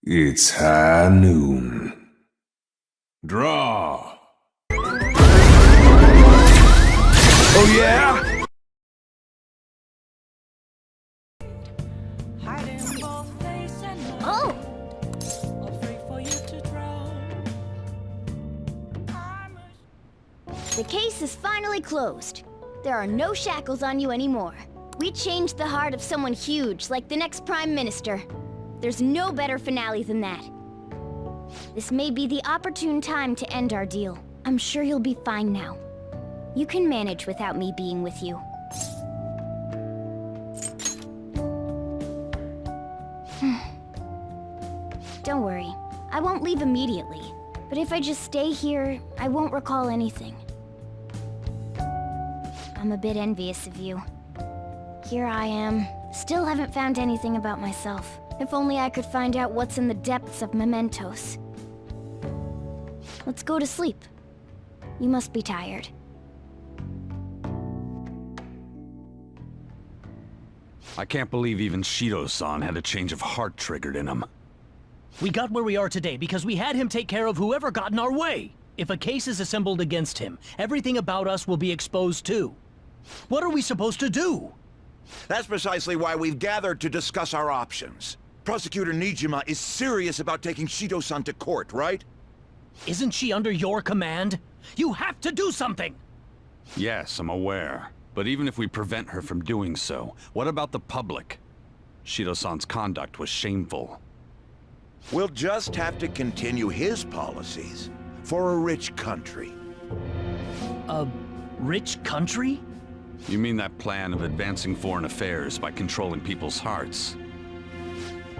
It's high noon. Draw. Oh yeah? Oh! The case is finally closed. There are no shackles on you anymore. We changed the heart of someone huge, like the next Prime Minister. There's no better finale than that. This may be the opportune time to end our deal. I'm sure you'll be fine now. You can manage without me being with you. Don't worry, I won't leave immediately. But if I just stay here, I won't recall anything. I'm a bit envious of you. Here I am, still haven't found anything about myself. If only I could find out what's in the depths of mementos. Let's go to sleep. You must be tired. I can't believe even Shido-san had a change of heart triggered in him. We got where we are today because we had him take care of whoever got in our way. If a case is assembled against him, everything about us will be exposed too. What are we supposed to do? That's precisely why we've gathered to discuss our options. Prosecutor Nijima is serious about taking Shido-san to court, right? Isn't she under your command? You have to do something! Yes, I'm aware. But even if we prevent her from doing so, what about the public? Shido-san's conduct was shameful. We'll just have to continue his policies for a rich country. A rich country? You mean that plan of advancing foreign affairs by controlling people's hearts?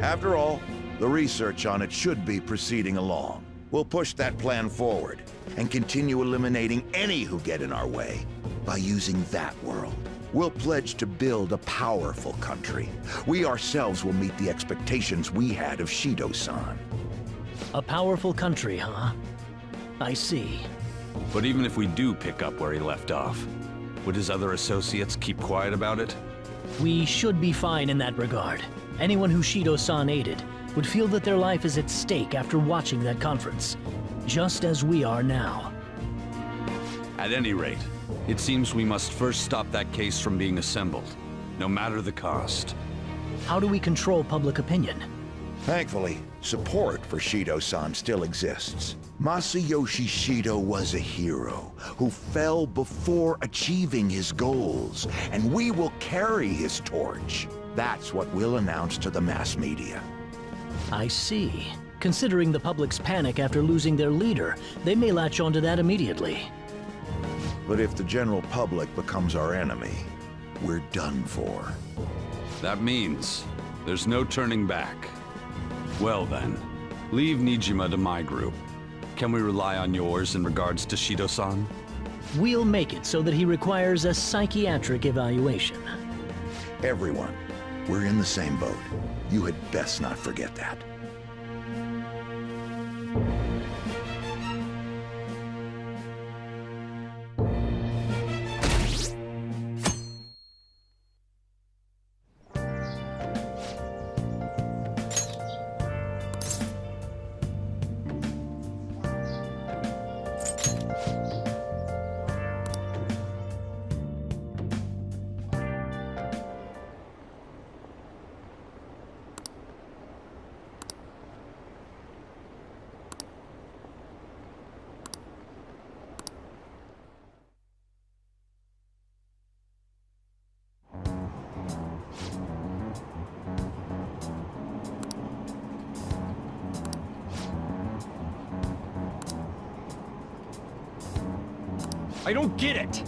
After all, the research on it should be proceeding along. We'll push that plan forward and continue eliminating any who get in our way by using that world. We'll pledge to build a powerful country. We ourselves will meet the expectations we had of Shido-san. A powerful country, huh? I see. But even if we do pick up where he left off, would his other associates keep quiet about it? We should be fine in that regard. Anyone who Shido-san aided would feel that their life is at stake after watching that conference, just as we are now. At any rate, it seems we must first stop that case from being assembled, no matter the cost. How do we control public opinion? Thankfully, support for Shido-san still exists. Masayoshi Shido was a hero who fell before achieving his goals, and we will carry his torch. That's what we'll announce to the mass media. I see. Considering the public's panic after losing their leader, they may latch onto that immediately. But if the general public becomes our enemy, we're done for. That means there's no turning back. Well then, leave Nijima to my group. Can we rely on yours in regards to Shido-san? We'll make it so that he requires a psychiatric evaluation. Everyone, we're in the same boat. You had best not forget that. I don't get it!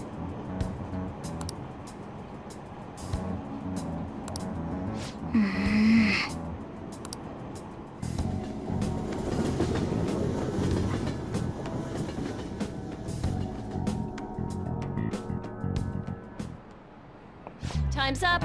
Time's up.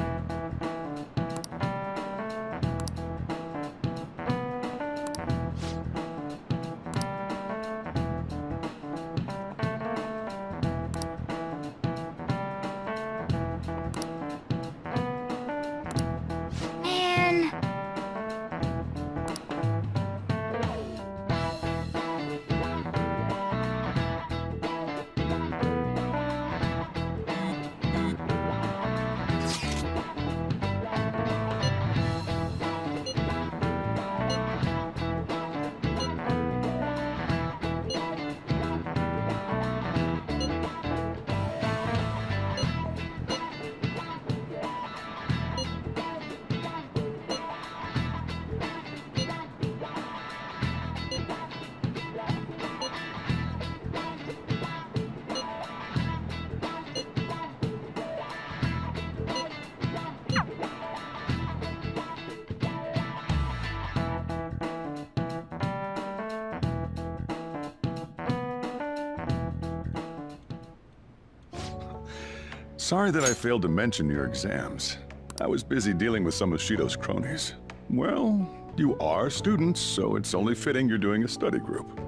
Sorry that I failed to mention your exams. I was busy dealing with some of Shido's cronies. Well, you are students, so it's only fitting you're doing a study group.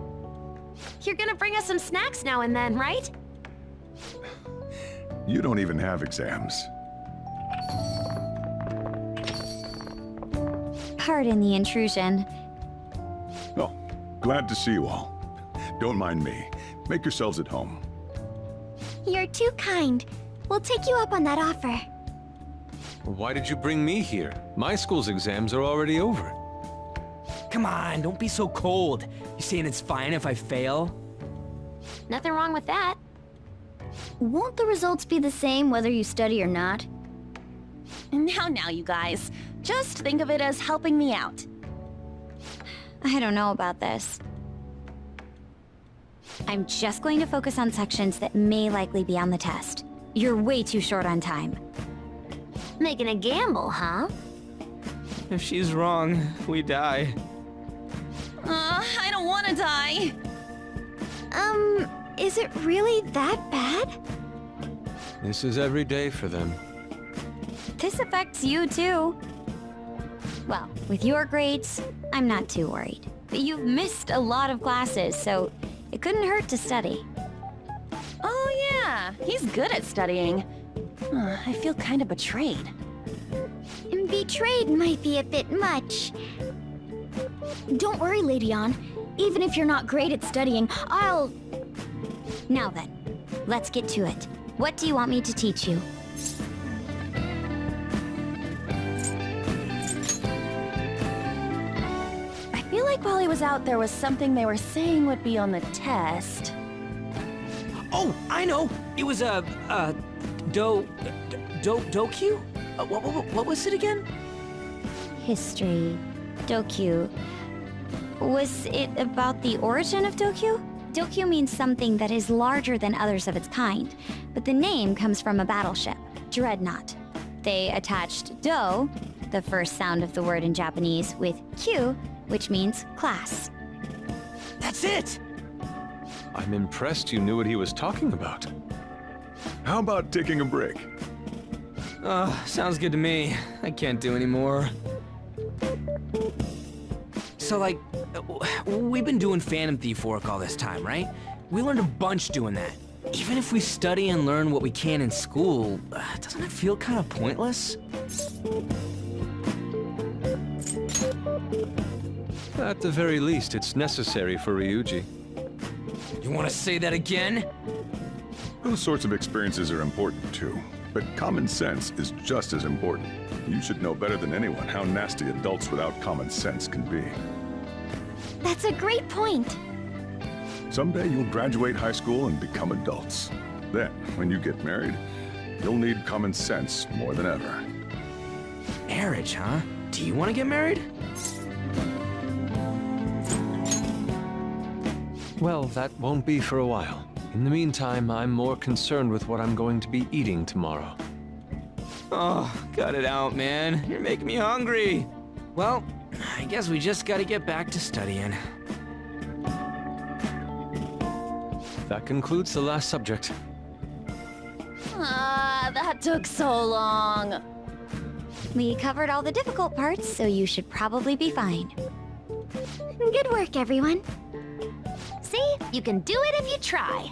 You're gonna bring us some snacks now and then, right? You don't even have exams. Pardon the intrusion. Oh, glad to see you all. Don't mind me. Make yourselves at home. You're too kind. We'll take you up on that offer. Why did you bring me here? My school's exams are already over. Come on, don't be so cold. You saying it's fine if I fail? Nothing wrong with that. Won't the results be the same whether you study or not? Now, you guys. Just think of it as helping me out. I don't know about this. I'm just going to focus on sections that may likely be on the test. You're way too short on time. Making a gamble, huh? If she's wrong, we die. I don't want to die. Is it really that bad? This is every day for them. This affects you too. Well, with your grades, I'm not too worried. But you've missed a lot of classes, so it couldn't hurt to study. Oh yeah, he's good at studying. I feel kind of betrayed. Betrayed might be a bit much. Don't worry, Lady Ann. Even if you're not great at studying, I'll... Now then, let's get to it. What do you want me to teach you? I feel like while he was out, there was something they were saying would be on the test. Oh, I know! It was Dokyu? What was it again? History. Dokyu. Was it about the origin of Dokyu? Dokyu means something that is larger than others of its kind, but the name comes from a battleship, Dreadnought. They attached Do, the first sound of the word in Japanese, with Q, which means class. That's it! I'm impressed you knew what he was talking about. How about taking a break? Sounds good to me. I can't do any more. So, like, we've been doing Phantom Thief work all this time, right? We learned a bunch doing that. Even if we study and learn what we can in school, doesn't it feel kind of pointless? At the very least, it's necessary for Ryuji. You want to say that again? Those sorts of experiences are important too, but common sense is just as important. You should know better than anyone how nasty adults without common sense can be. That's a great point. Someday you'll graduate high school and become adults. Then, when you get married, you'll need common sense more than ever. Marriage, huh? Do you want to get married? Well, that won't be for a while. In the meantime, I'm more concerned with what I'm going to be eating tomorrow. Oh, cut it out, man. You're making me hungry. Well, I guess we just gotta get back to studying. That concludes the last subject. That took so long. We covered all the difficult parts, so you should probably be fine. Good work, everyone. See? You can do it if you try.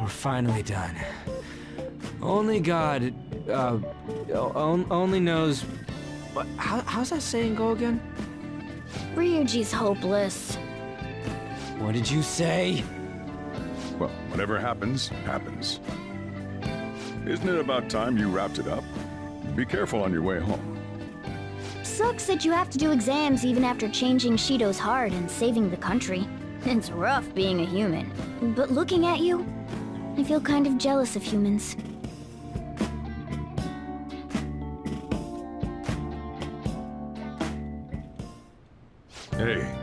We're finally done. Only God, only knows... What, how's that saying go again? Ryuji's hopeless. What did you say? Well, whatever happens, happens. Isn't it about time you wrapped it up? Be careful on your way home. Sucks that you have to do exams even after changing Shido's heart and saving the country. It's rough being a human. But looking at you, I feel kind of jealous of humans. Hey.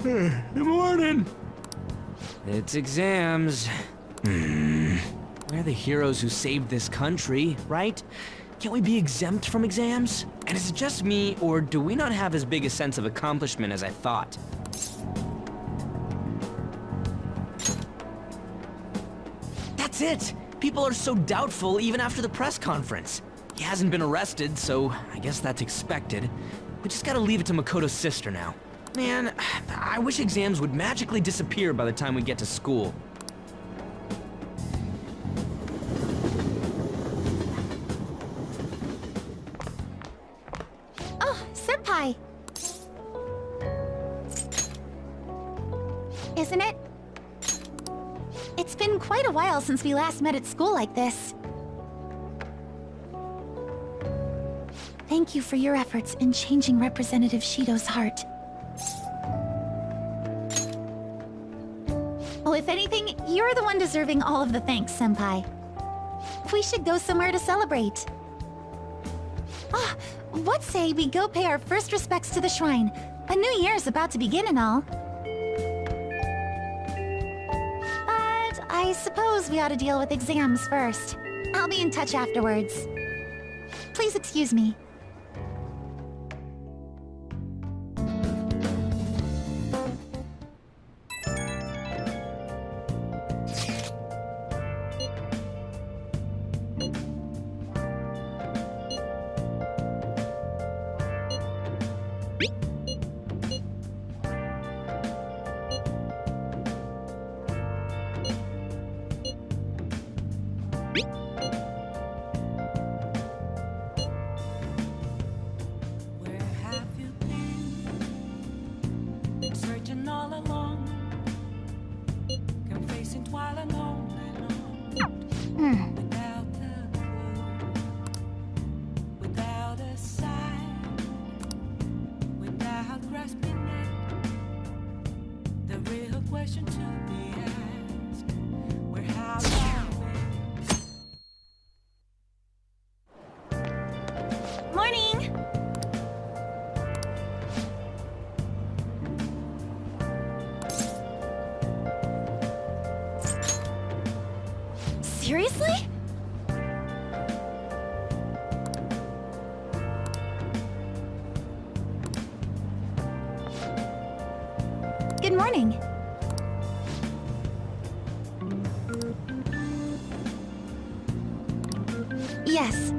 Good morning. It's exams. We're the heroes who saved this country, right? Can't we be exempt from exams? And is it just me, or do we not have as big a sense of accomplishment as I thought? That's it! People are so doubtful even after the press conference. He hasn't been arrested, so I guess that's expected. We just gotta leave it to Makoto's sister now. Man, I wish exams would magically disappear by the time we get to school. Oh, Senpai! Isn't it? It's been quite a while since we last met at school like this. Thank you for your efforts in changing Representative Shido's heart. Oh, if anything, you're the one deserving all of the thanks, Senpai. We should go somewhere to celebrate. Ah, what say we go pay our first respects to the shrine? A new year's about to begin and all. But I suppose we ought to deal with exams first. I'll be in touch afterwards. Please excuse me. Morning! Seriously? Good morning. Yes.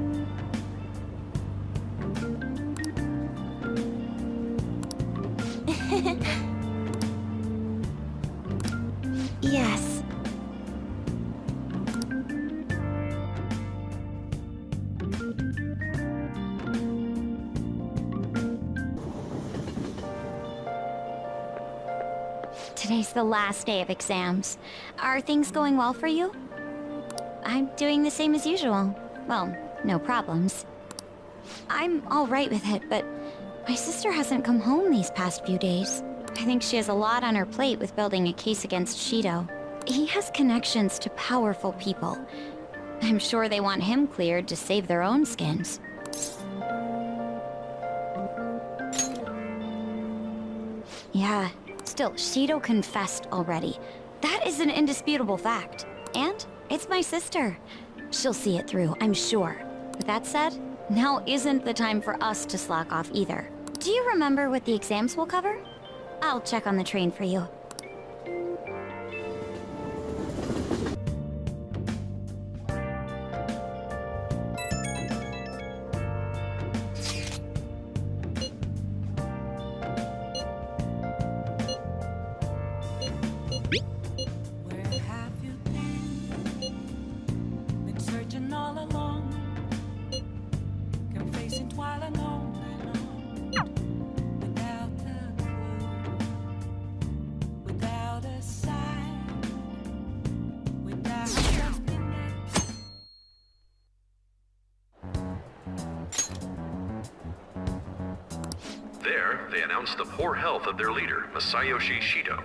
Yes. Today's the last day of exams. Are things going well for you? I'm doing the same as usual. Well, no problems. I'm all right with it, but my sister hasn't come home these past few days. I think she has a lot on her plate with building a case against Shido. He has connections to powerful people. I'm sure they want him cleared to save their own skins. Yeah, still, Shido confessed already. That is an indisputable fact. And it's my sister. She'll see it through, I'm sure. With that said, now isn't the time for us to slack off either. Do you remember what the exams will cover? I'll check on the train for you. There, they announced the poor health of their leader, Masayoshi Shido.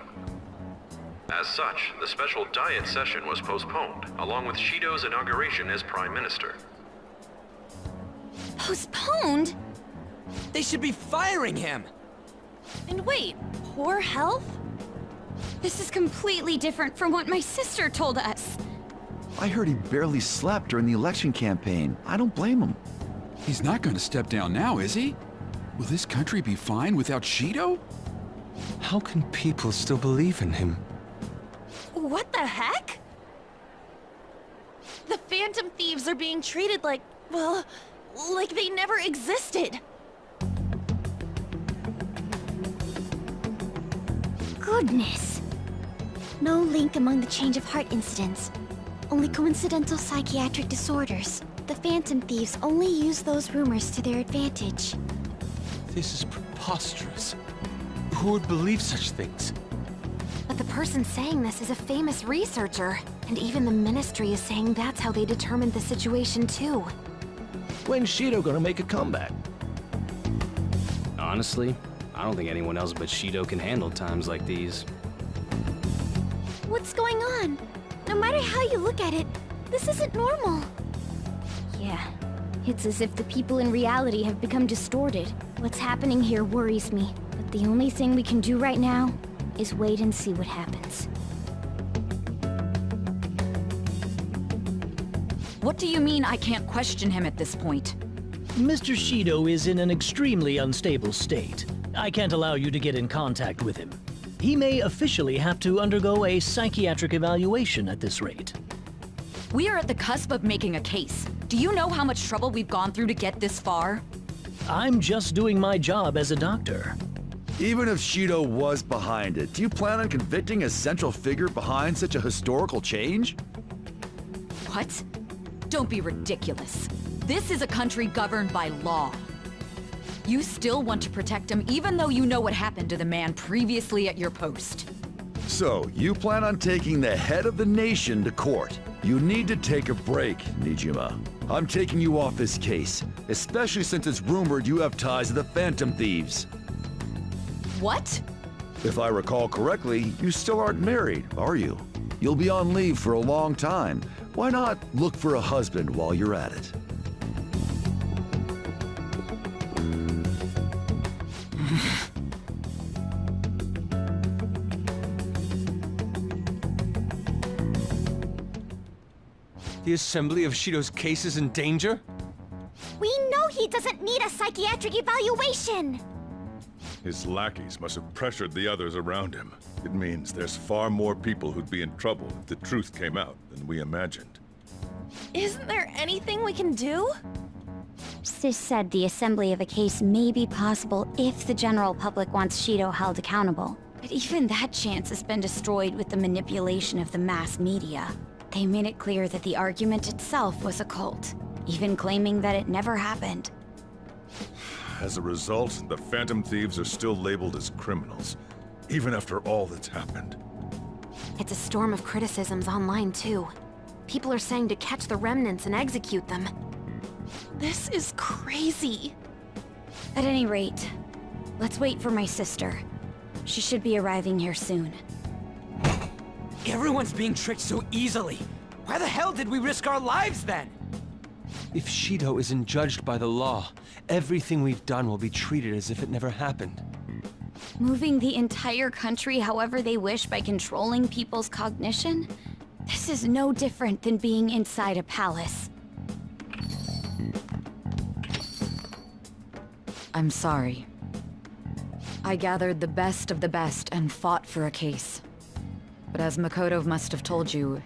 As such, the special diet session was postponed, along with Shido's inauguration as Prime Minister. Postponed? They should be firing him! And wait, poor health? This is completely different from what my sister told us. I heard he barely slept during the election campaign. I don't blame him. He's not gonna step down now, is he? Will this country be fine without Shido? How can people still believe in him? What the heck? The Phantom Thieves are being treated like, well, like they never existed. Goodness. No link among the change of heart incidents. Only coincidental psychiatric disorders. The Phantom Thieves only use those rumors to their advantage. This is preposterous. Who would believe such things? But the person saying this is a famous researcher. And even the Ministry is saying that's how they determined the situation too. When's Shido gonna make a comeback? Honestly, I don't think anyone else but Shido can handle times like these. What's going on? No matter how you look at it, this isn't normal. Yeah, it's as if the people in reality have become distorted. What's happening here worries me, but the only thing we can do right now is wait and see what happens. What do you mean I can't question him at this point? Mr. Shido is in an extremely unstable state. I can't allow you to get in contact with him. He may officially have to undergo a psychiatric evaluation at this rate. We are at the cusp of making a case. Do you know how much trouble we've gone through to get this far? I'm just doing my job as a doctor. Even if Shido was behind it, do you plan on convicting a central figure behind such a historical change? What? Don't be ridiculous. This is a country governed by law. You still want to protect him even though you know what happened to the man previously at your post. So, you plan on taking the head of the nation to court. You need to take a break, Nijima. I'm taking you off this case, especially since it's rumored you have ties to the Phantom Thieves. What? If I recall correctly, you still aren't married, are you? You'll be on leave for a long time. Why not look for a husband while you're at it? The assembly of Shido's case is in danger? We know he doesn't need a psychiatric evaluation! His lackeys must have pressured the others around him. It means there's far more people who'd be in trouble if the truth came out than we imagined. Isn't there anything we can do? Sis said the assembly of a case may be possible if the general public wants Shido held accountable. But even that chance has been destroyed with the manipulation of the mass media. They made it clear that the argument itself was a cult, even claiming that it never happened. As a result, the Phantom Thieves are still labeled as criminals, even after all that's happened. It's a storm of criticisms online too. People are saying to catch the remnants and execute them. This is crazy. At any rate, let's wait for my sister. She should be arriving here soon. Everyone's being tricked so easily. Why the hell did we risk our lives then? If Shido isn't judged by the law, everything we've done will be treated as if it never happened. Moving the entire country however they wish by controlling people's cognition? This is no different than being inside a palace. I'm sorry. I gathered the best of the best and fought for a case. But as Makoto must have told you,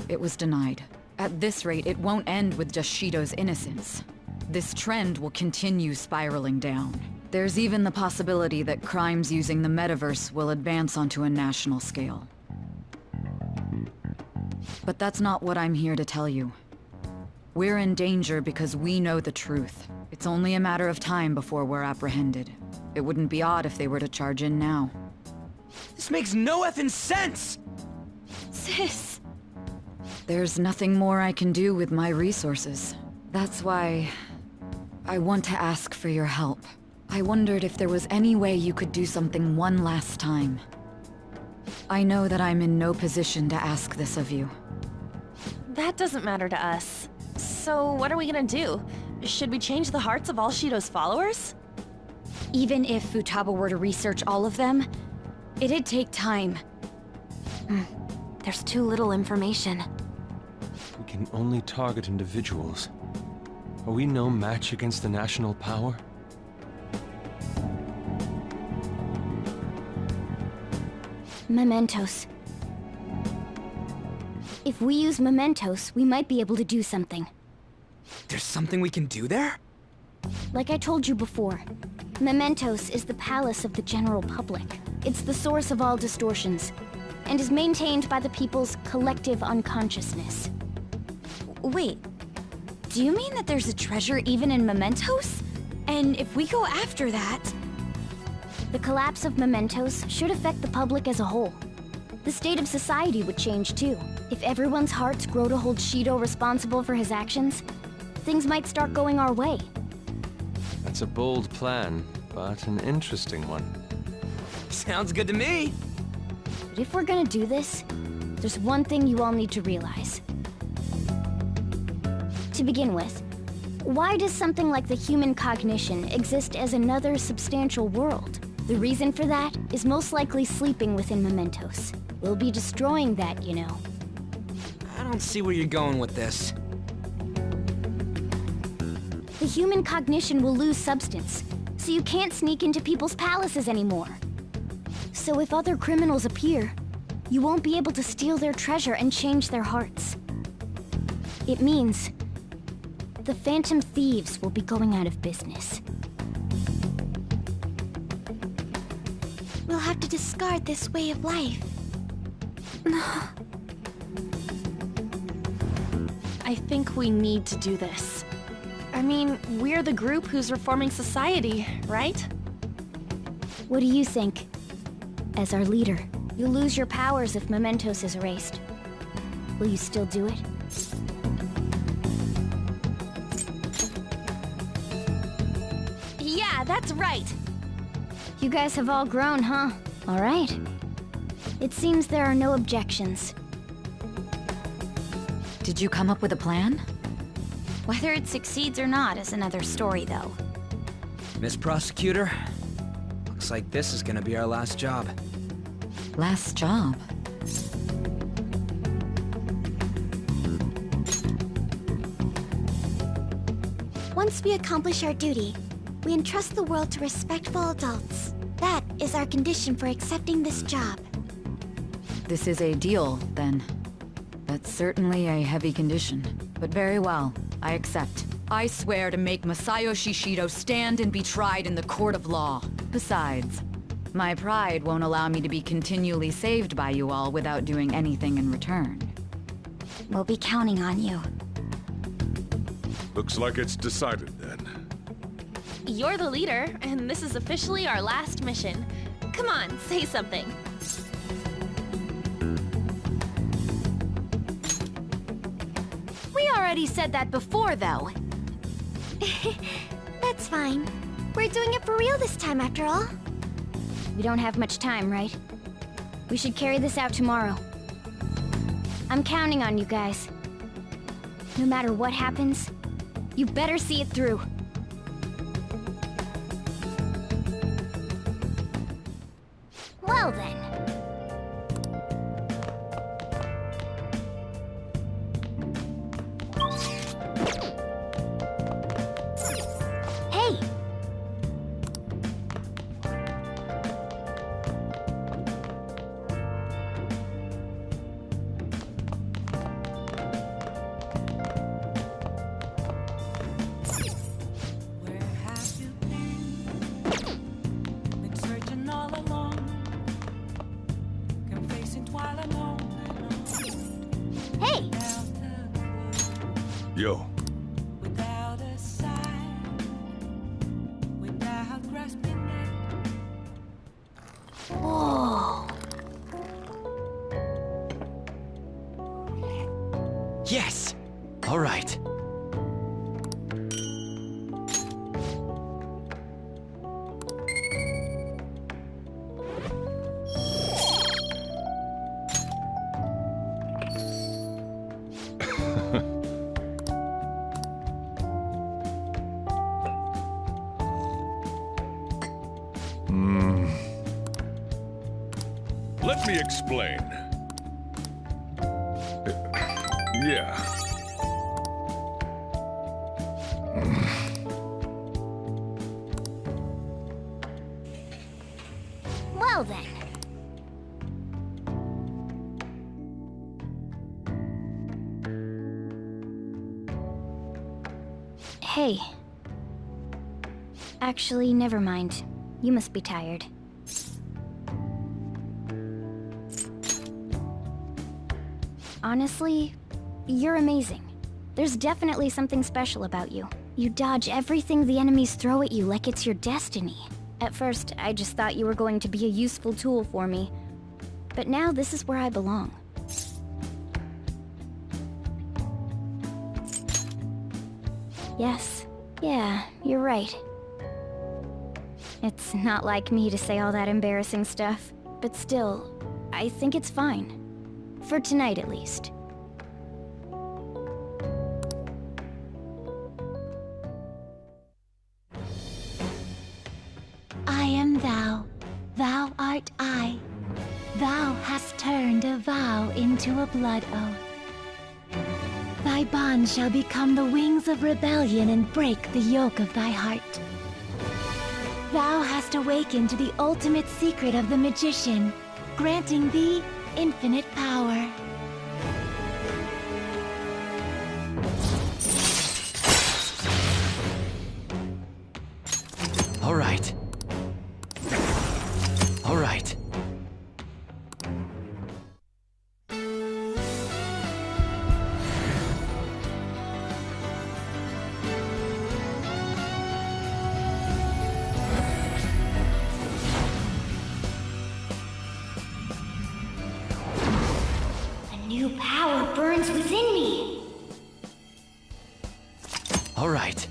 it was denied. At this rate, it won't end with just Shido's innocence. This trend will continue spiraling down. There's even the possibility that crimes using the metaverse will advance onto a national scale. But that's not what I'm here to tell you. We're in danger because we know the truth. It's only a matter of time before we're apprehended. It wouldn't be odd if they were to charge in now. This makes no effing sense! Sis! There's nothing more I can do with my resources. That's why I want to ask for your help. I wondered if there was any way you could do something one last time. I know that I'm in no position to ask this of you. That doesn't matter to us. So what are we gonna do? Should we change the hearts of all Shido's followers? Even if Futaba were to research all of them, it'd take time. There's too little information. We can only target individuals. Are we no match against the national power? Mementos. If we use mementos, we might be able to do something. There's something we can do there? Like I told you before, mementos is the palace of the general public. It's the source of all distortions, and is maintained by the people's collective unconsciousness. Wait, do you mean that there's a treasure even in mementos? And if we go after that... The collapse of mementos should affect the public as a whole. The state of society would change too. If everyone's hearts grow to hold Shido responsible for his actions, things might start going our way. That's a bold plan, but an interesting one. Sounds good to me. But if we're gonna do this, there's one thing you all need to realize. To begin with, why does something like the human cognition exist as another substantial world? The reason for that is most likely sleeping within mementos. We'll be destroying that, you know. I don't see where you're going with this. The human cognition will lose substance, so you can't sneak into people's palaces anymore. So if other criminals appear, you won't be able to steal their treasure and change their hearts. It means the Phantom Thieves will be going out of business. We'll have to discard this way of life. I think we need to do this. I mean, we're the group who's reforming society, right? What do you think? As our leader, you'll lose your powers if mementos is erased. Will you still do it? Yeah, that's right. You guys have all grown, huh? All right. It seems there are no objections. Did you come up with a plan? Whether it succeeds or not is another story, though. Miss Prosecutor, looks like this is gonna be our last job. Last job? Once we accomplish our duty, we entrust the world to respectful adults. That is our condition for accepting this job. This is a deal, then. That's certainly a heavy condition. But very well, I accept. I swear to make Masayoshi Shido stand and be tried in the court of law. Besides, my pride won't allow me to be continually saved by you all without doing anything in return. We'll be counting on you. Looks like it's decided then. You're the leader, and this is officially our last mission. Come on, say something. We already said that before, though. That's fine. We're doing it for real this time, after all. We don't have much time, right? We should carry this out tomorrow. I'm counting on you guys. No matter what happens, you better see it through. Well then. Hey! Hey! Yo. Whoa! Yes! All right. Let me explain. Yeah. Well then. Hey. Actually, never mind. You must be tired. Honestly, you're amazing. There's definitely something special about you. You dodge everything the enemies throw at you like it's your destiny. At first, I just thought you were going to be a useful tool for me. But now this is where I belong. Yes. Yeah, you're right. It's not like me to say all that embarrassing stuff, but still, I think it's fine. For tonight, at least. I am thou, thou art I. Thou hast turned a vow into a blood oath. Thy bond shall become the wings of rebellion and break the yoke of thy heart. Thou hast awakened to the ultimate secret of the magician, granting thee infinite power. All right. All right. A new power burns within me. All right.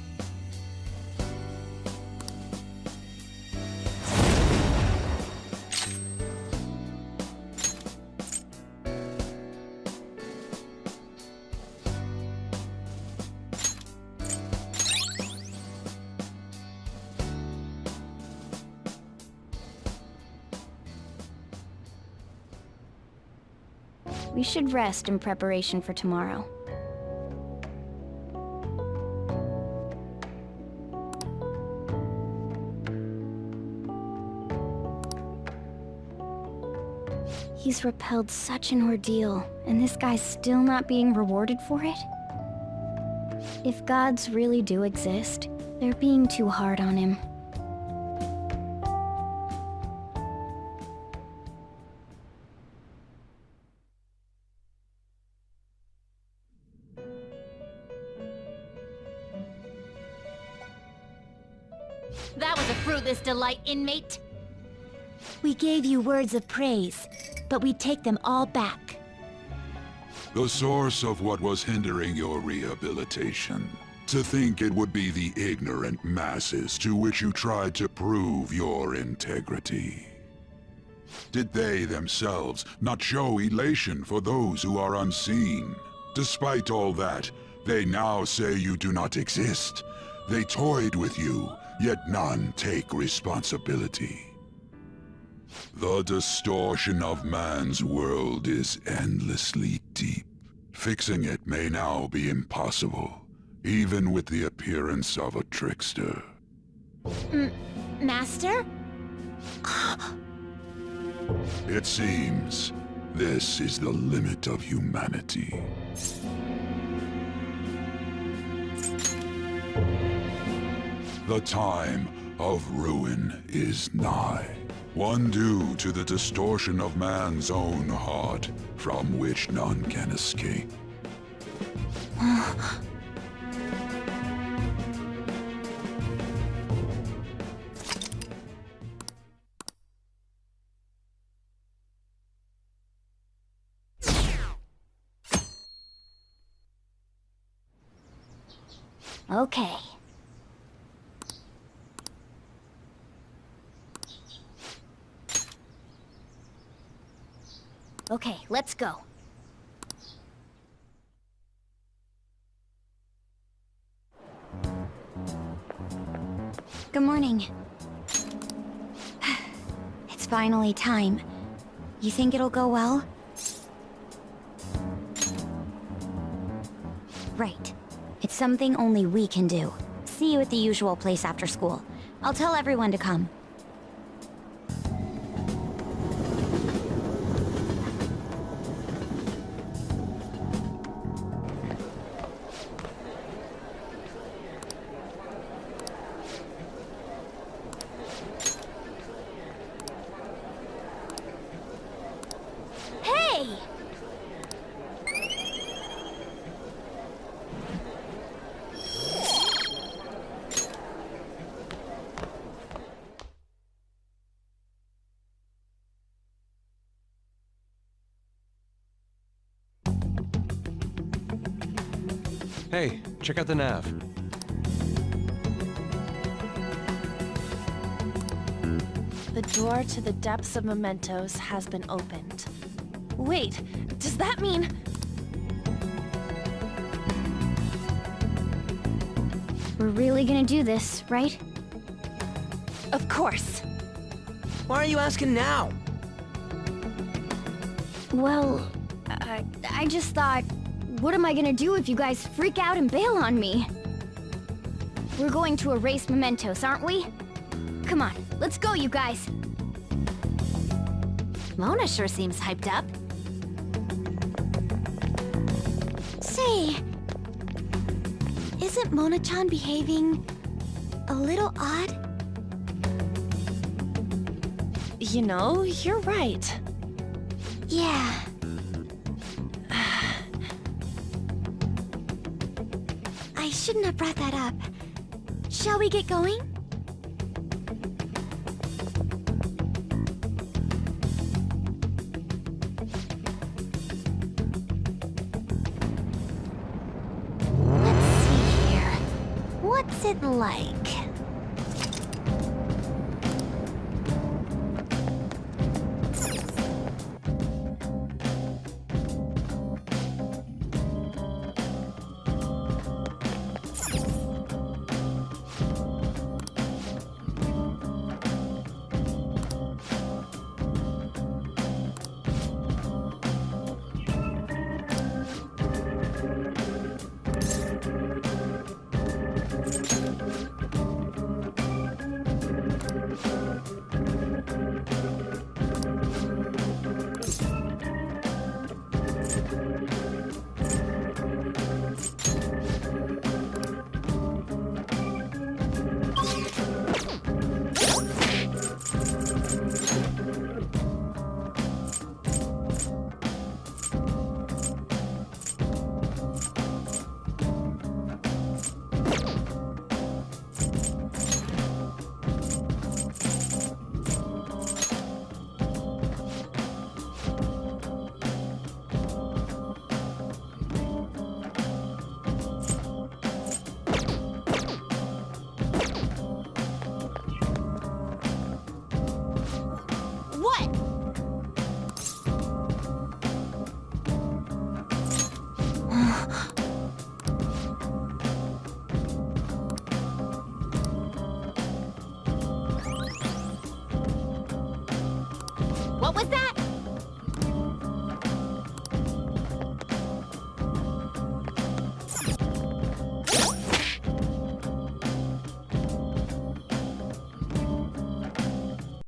We should rest in preparation for tomorrow. He's repelled such an ordeal, and this guy's still not being rewarded for it? If gods really do exist, they're being too hard on him. That was a fruitless delight, inmate. We gave you words of praise, but we take them all back. The source of what was hindering your rehabilitation. To think it would be the ignorant masses to which you tried to prove your integrity. Did they themselves not show elation for those who are unseen? Despite all that, they now say you do not exist. They toyed with you, yet none take responsibility. The distortion of man's world is endlessly deep. Fixing it may now be impossible, even with the appearance of a trickster. Master? It seems this is the limit of humanity. The time of ruin is nigh. One due to the distortion of man's own heart, from which none can escape. Okay. Okay, let's go. Good morning. It's finally time. You think it'll go well? Right. It's something only we can do. See you at the usual place after school. I'll tell everyone to come. Hey! Hey, check out the nav. The door to the depths of mementos has been opened. Wait, does that mean... We're really gonna do this, right? Of course. Why are you asking now? Well, I just thought, what am I gonna do if you guys freak out and bail on me? We're going to erase mementos, aren't we? Come on, let's go, you guys. Mona sure seems hyped up. Say, isn't Mona-chan behaving a little odd? You know, you're right. Yeah. I shouldn't have brought that up. Shall we get going? Let's see here. What's it like?